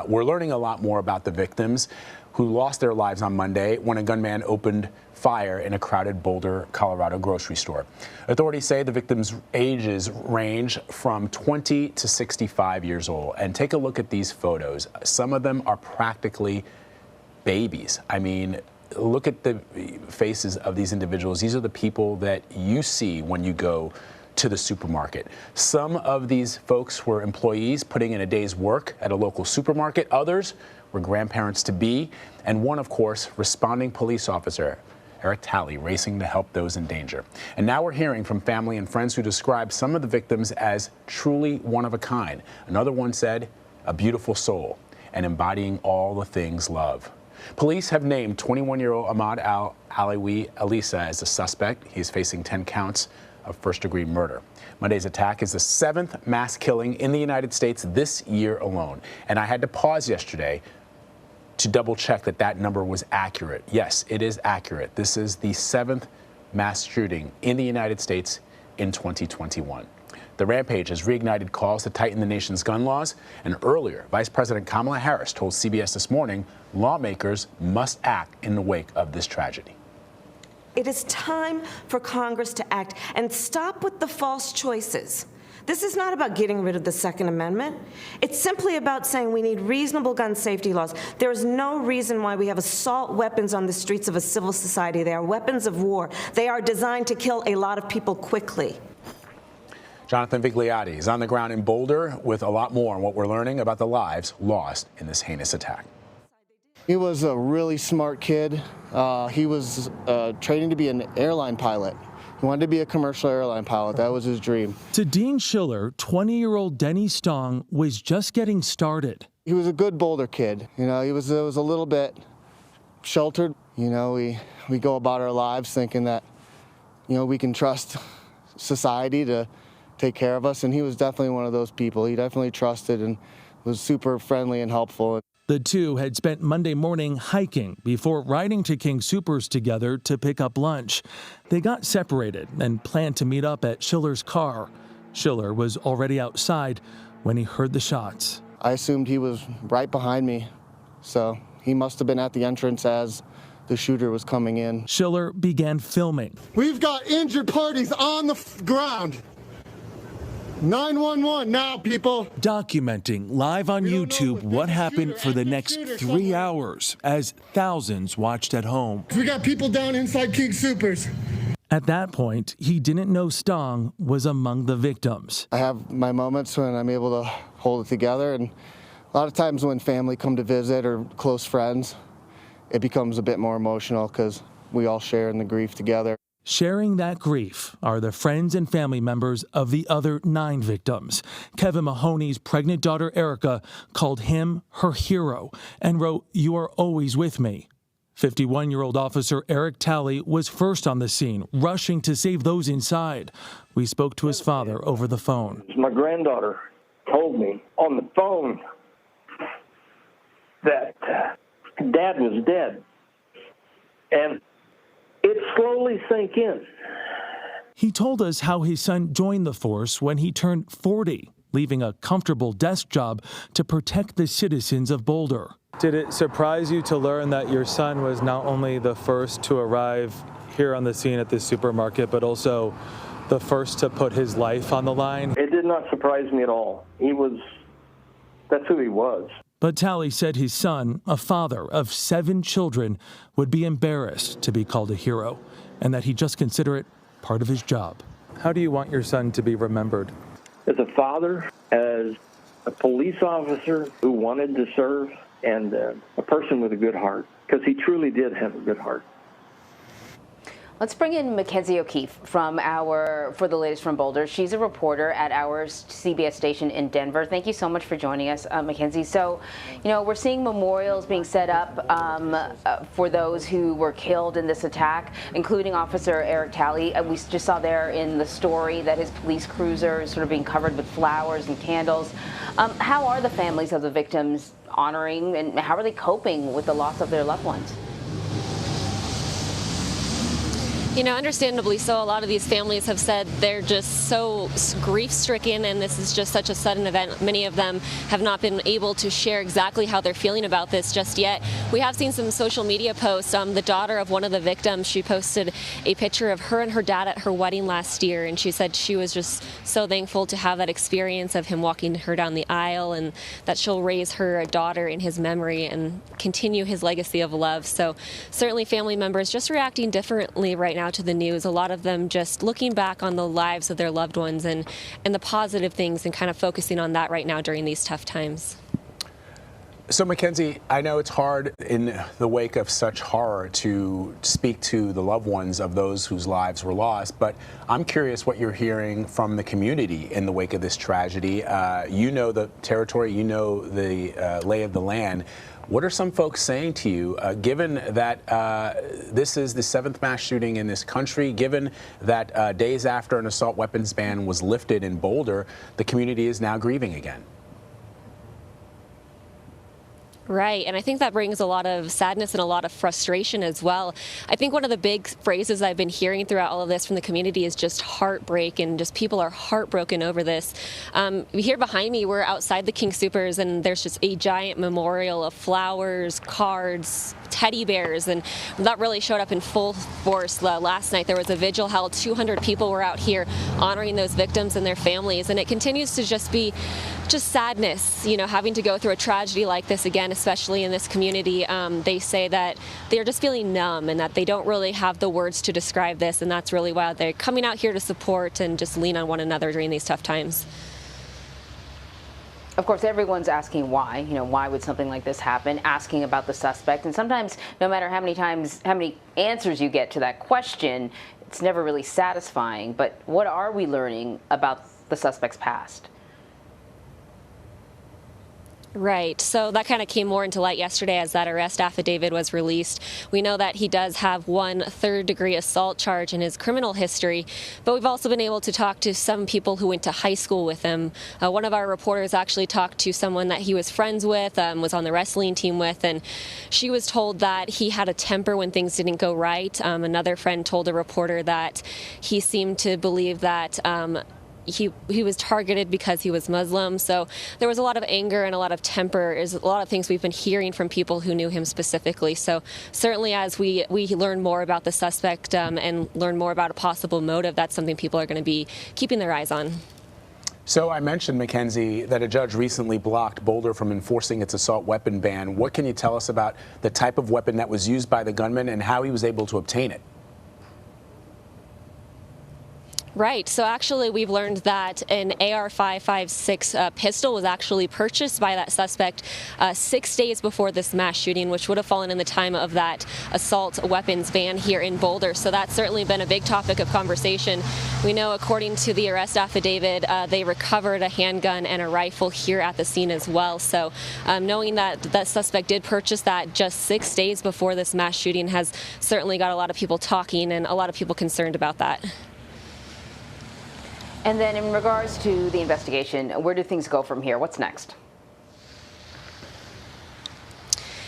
We're learning a lot more about the victims who lost their lives on Monday when a gunman opened fire in a crowded Boulder, Colorado grocery store. Authorities say the victims' ages range from 20 to 65 years old. And take a look at these photos. Some of them are practically babies. I mean, look at the faces of these individuals. These are the people that you see when you go to the supermarket. Some of these folks were employees putting in a day's work at a local supermarket. Others were grandparents-to-be. And one, of course, responding police officer, Eric Talley, racing to help those in danger. And now we're hearing from family and friends who describe some of the victims as truly one of a kind. Another one said, a beautiful soul and embodying all the things love. Police have named 21-year-old Ahmad Alawi Elisa as a suspect. He is facing 10 counts of first-degree murder. Monday's attack is the 7th mass killing in the United States this year alone. And I had to pause yesterday to double-check that that number was accurate. Yes, it is accurate. This is the 7th mass shooting in the United States in 2021. The rampage has reignited calls to tighten the nation's gun laws. And earlier, Vice President Kamala Harris told CBS This Morning lawmakers must act in the wake of this tragedy. It is time for Congress to act and stop with the false choices. This is not about getting rid of the Second Amendment. It's simply about saying we need reasonable gun safety laws. There is no reason why we have assault weapons on the streets of a civil society. They are weapons of war. They are designed to kill a lot of people quickly. Jonathan Vigliotti is on the ground in Boulder with a lot more on what we're learning about the lives lost in this heinous attack. He was a really smart kid. He was training to be an airline pilot. He wanted to be a commercial airline pilot. That was his dream. To Dean Schiller, 20-year-old Denny Stong was just getting started. He was a good Boulder kid. You know, he was a little bit sheltered. You know, we go about our lives thinking that, you know, we can trust society to take care of us, and he was definitely one of those people. He definitely trusted and was super friendly and helpful. The two had spent Monday morning hiking before riding to King Soopers together to pick up lunch. They got separated and planned to meet up at Schiller's car. Schiller was already outside when he heard the shots. I assumed he was right behind me, so he must have been at the entrance as the shooter was coming in. Schiller began filming. We've got injured parties on the ground. 911 now, people. Documenting live on YouTube what happened for the next 3 hours as thousands watched at home. We got people down inside King Soopers. At that point, he didn't know Stong was among the victims. I have my moments when I'm able to hold it together, and a lot of times when family come to visit or close friends, it becomes a bit more emotional because we all share in the grief together. Sharing that grief are the friends and family members of the other 9 victims. Kevin Mahoney's pregnant daughter, Erica, called him her hero and wrote, "You are always with me." 51-year-old officer Eric Talley was first on the scene, rushing to save those inside. We spoke to his father over the phone. My granddaughter told me on the phone that Dad was dead. And it slowly sank in. He told us how his son joined the force when he turned 40, leaving a comfortable desk job to protect the citizens of Boulder. Did it surprise you to learn that your son was not only the first to arrive here on the scene at this supermarket, but also the first to put his life on the line? It did not surprise me at all. That's who he was. But Talley said his son, a father of 7 children, would be embarrassed to be called a hero, and that he'd just consider it part of his job. How do you want your son to be remembered? As a father, as a police officer who wanted to serve, and a person with a good heart, because he truly did have a good heart. Let's bring in Makenzie O'Keefe for the latest from Boulder. She's a reporter at our CBS station in Denver. Thank you so much for joining us, Makenzie. So, you know, we're seeing memorials being set up for those who were killed in this attack, including Officer Eric Talley. We just saw there in the story that his police cruiser is sort of being covered with flowers and candles. How are the families of the victims honoring, and how are they coping with the loss of their loved ones? You know, understandably so, a lot of these families have said they're just so grief-stricken, and this is just such a sudden event. Many of them have not been able to share exactly how they're feeling about this just yet. We have seen some social media posts. The daughter of one of the victims, she posted a picture of her and her dad at her wedding last year, and she said she was just so thankful to have that experience of him walking her down the aisle, and that she'll raise her daughter in his memory and continue his legacy of love. So certainly family members just reacting differently right now to the news. A lot of them just looking back on the lives of their loved ones and the positive things and kind of focusing on that right now during these tough times. So, Makenzie, I know it's hard in the wake of such horror to speak to the loved ones of those whose lives were lost, but I'm curious what you're hearing from the community in the wake of this tragedy. You know the territory, you know the lay of the land. What are some folks saying to you, given that this is the 7th mass shooting in this country, given that days after an assault weapons ban was lifted in Boulder, the community is now grieving again? Right, and I think that brings a lot of sadness and a lot of frustration as well. I think one of the big phrases I've been hearing throughout all of this from the community is just heartbreak, and just people are heartbroken over this. Here behind me, we're outside the King Soopers, and there's just a giant memorial of flowers, cards, teddy bears, and that really showed up in full force last night. There was a vigil held. 200 people were out here honoring those victims and their families, and it continues to just be sadness, you know, having to go through a tragedy like this again, especially in this community. They say that they're just feeling numb and that they don't really have the words to describe this, and that's really why they're coming out here to support and just lean on one another during these tough times. Of course, everyone's asking why. You know, why would something like this happen? Asking about the suspect, and sometimes, no matter how many answers you get to that question, it's never really satisfying. But what are we learning about the suspect's past? Right. So that kind of came more into light yesterday as that arrest affidavit was released. We know that he does have one third-degree assault charge in his criminal history, but we've also been able to talk to some people who went to high school with him. One of our reporters actually talked to someone that he was friends with, was on the wrestling team with, and she was told that he had a temper when things didn't go right. Another friend told a reporter that he seemed to believe that he was targeted because he was Muslim. So there was a lot of anger and a lot of temper. There's a lot of things we've been hearing from people who knew him specifically. So certainly as we learn more about the suspect and learn more about a possible motive, that's something people are going to be keeping their eyes on. So I mentioned, Makenzie, that a judge recently blocked Boulder from enforcing its assault weapon ban. What can you tell us about the type of weapon that was used by the gunman and how he was able to obtain it? Right. So actually, we've learned that an AR-556 pistol was actually purchased by that suspect 6 days before this mass shooting, which would have fallen in the time of that assault weapons ban here in Boulder. So that's certainly been a big topic of conversation. We know, according to the arrest affidavit, they recovered a handgun and a rifle here at the scene as well. So knowing that that suspect did purchase that just 6 days before this mass shooting has certainly got a lot of people talking and a lot of people concerned about that. And then in regards to the investigation, where do things go from here? What's next?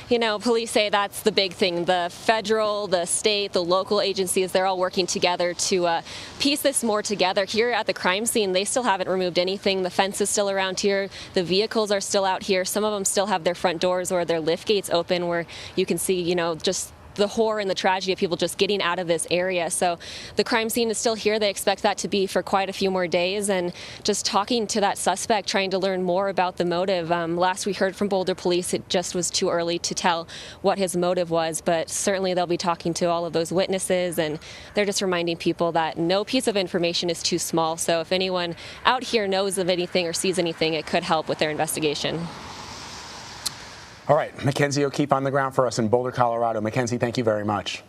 You know, police say that's the big thing. The federal, the state, the local agencies, they're all working together to piece this more together. Here at the crime scene, they still haven't removed anything. The fence is still around here. The vehicles are still out here. Some of them still have their front doors or their lift gates open where you can see, you know, just the horror and the tragedy of people just getting out of this area. So the crime scene is still here. They expect that to be for quite a few more days, and just talking to that suspect, trying to learn more about the motive. Last we heard from Boulder police, it just was too early to tell what his motive was, but certainly they'll be talking to all of those witnesses, and they're just reminding people that no piece of information is too small. So if anyone out here knows of anything or sees anything, it could help with their investigation. All right, Makenzie O'Keefe on the ground for us in Boulder, Colorado. Makenzie, thank you very much.